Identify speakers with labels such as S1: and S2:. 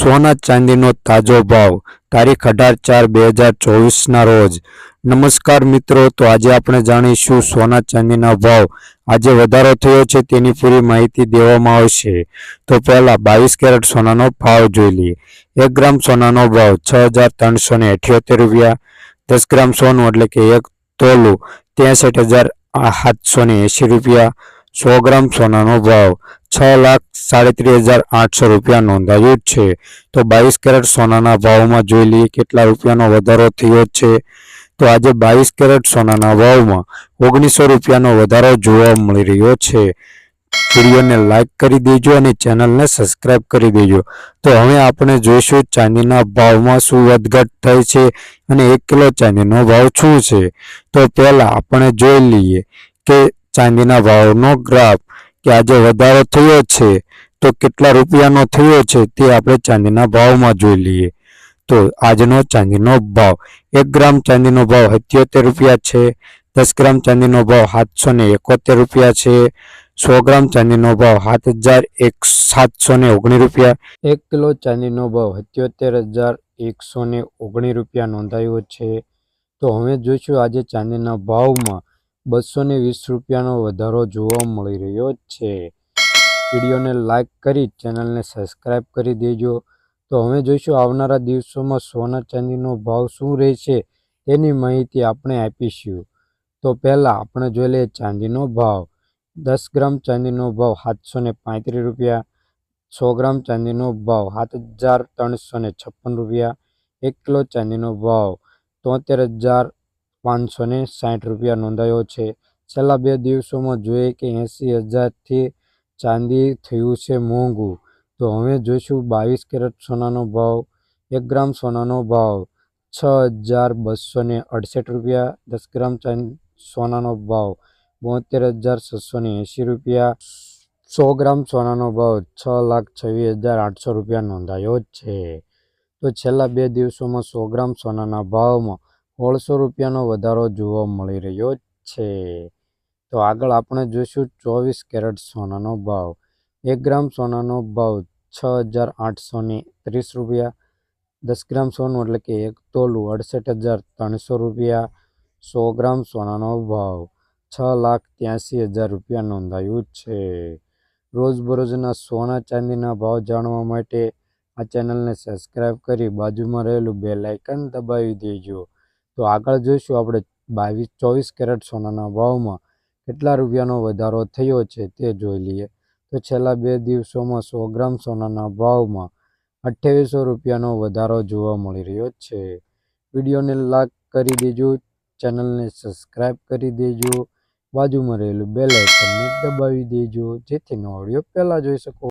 S1: સોના ચાંદીનો તાજો ભાવ તારીખ 18/4/2024 રોજ। નમસ્કાર મિત્રો, તો આજે આપણે જાણીશું સોના ચાંદીના ભાવ આજે વધારો થયો છે તેની પૂરી માહિતી દેવામાં આવશે। તો પહેલા 22 કેરેટ સોનાનો ભાવ જોઈ લઈએ। 1 ગ્રામ સોનાનો ભાવ 6378 રૂપિયા। 10 ગ્રામ સોનું એટલે કે 1 તોલું 63,780 રૂપિયા। 100 ગ્રામ સોનાનો ભાવ 6,37,800 રૂપિયા નોંધાયું છે। તો 22 કેરેટ સોનાના ભાવમાં જોઈ લઈએ કેટલા રૂપિયાનો વધારો થયો છે। તો આજે 22 કેરેટ સોનાના ભાવમાં 1900 રૂપિયાનો વધારો જોવા મળી રહ્યો છે। વિડીયોને લાઈક કરી દેજો અને ચેનલને સબસ્ક્રાઇબ કરી દેજો। તો હવે આપણે જોઈશું ચાંદીના ભાવમાં શું વધઘટ થઈ છે અને 1 કિલો ચાંદીનો ભાવ શું છે। તો પહેલા આપણે જોઈ લઈએ કે ચાંદીના ભાવનો ગ્રાફ કે આજે વધારો થયો છે તો કેટલા રૂપિયાનો થયો છે તે આપણે ચાંદીના ભાવમાં જોઈ લઈએ। તો આજનો ચાંદીનો ભાવ 1 ગ્રામ ચાંદીનો ભાવ 77 રૂપિયા છે। 10 ગ્રામ ચાંદીનો ભાવ 771 રૂપિયા છે। 100 ગ્રામ ચાંદીનો ભાવ 7,719 રૂપિયા। 1 કિલો ચાંદીનો ભાવ 77,119 રૂપિયા નોંધાયો છે। તો હવે જોઈશું આજે ચાંદીના ભાવમાં 220 રૂપિયાનો વધારો જોવા મળી રહ્યો છે। વિડીયોને લાઈક કરી ચેનલને સબસ્ક્રાઇબ કરી દેજો। તો હવે જોઈશું આવનારા દિવસોમાં સોના ચાંદીનો ભાવ શું રહેશે તેની માહિતી આપણે આપીશું। તો પહેલાં આપણે જોઈ લઈએ ચાંદીનો ભાવ। 10 ગ્રામ ચાંદીનો ભાવ 735 રૂપિયા। 100 ગ્રામ ચાંદીનો ભાવ 7,356 રૂપિયા। 1 કિલો ચાંદીનો ભાવ 73,560 રૂપિયા નોંધાયો છે। છેલ્લા 2 દિવસોમાં જોઈએ કે 80,000થી ચાંદી થયું છે મોંઘું। તો હવે જોઈશું 22 કેરેટ સોનાનો ભાવ। 1 ગ્રામ સોનાનો ભાવ 6,268 રૂપિયા। 10 ગ્રામ સોનાનો ભાવ 72,680 રૂપિયા। 100 ગ્રામ સોનાનો ભાવ 6,26,800 રૂપિયા નોંધાયો છે। તો છેલ્લા 2 દિવસોમાં 100 ગ્રામ સોનાના ભાવમાં 1,600 રૂપિયાનો વધારો જોવા મળી રહ્યો છે। તો આગળ આપણે જોઈશું 24 કેરેટ સોનાનો ભાવ। 1 ગ્રામ સોનાનો ભાવ 6,830 રૂપિયા। 10 ગ્રામ સોનું એટલે કે 1 તોલું 68,300 રૂપિયા। 100 ગ્રામ સોનાનો ભાવ 6,83,000 રૂપિયા નોંધાયું છે। રોજબરોજના સોના ચાંદીના ભાવ જાણવા માટે આ ચેનલને સબસ્ક્રાઇબ કરી બાજુમાં રહેલું બેલ આઇકન દબાવી દેજો। તો આગળ જોઈશું આપણે 24 કેરેટ સોનાના ભાવમાં કેટલા રૂપિયાનો વધારો થયો છે તે જોઈ લઈએ। તો છેલ્લા 2 દિવસોમાં 100 ગ્રામ સોનાના ભાવમાં 2800 રૂપિયાનો વધારો જોવા મળી રહ્યો છે। વિડીયોને લાઈક કરી દેજો, ચેનલને સબસ્ક્રાઇબ કરી દેજો, બાજુમાં રહેલું બેલ આઇકનને દબાવી દેજો જેથી નવો વિડીયો પહેલાં જોઈ શકો।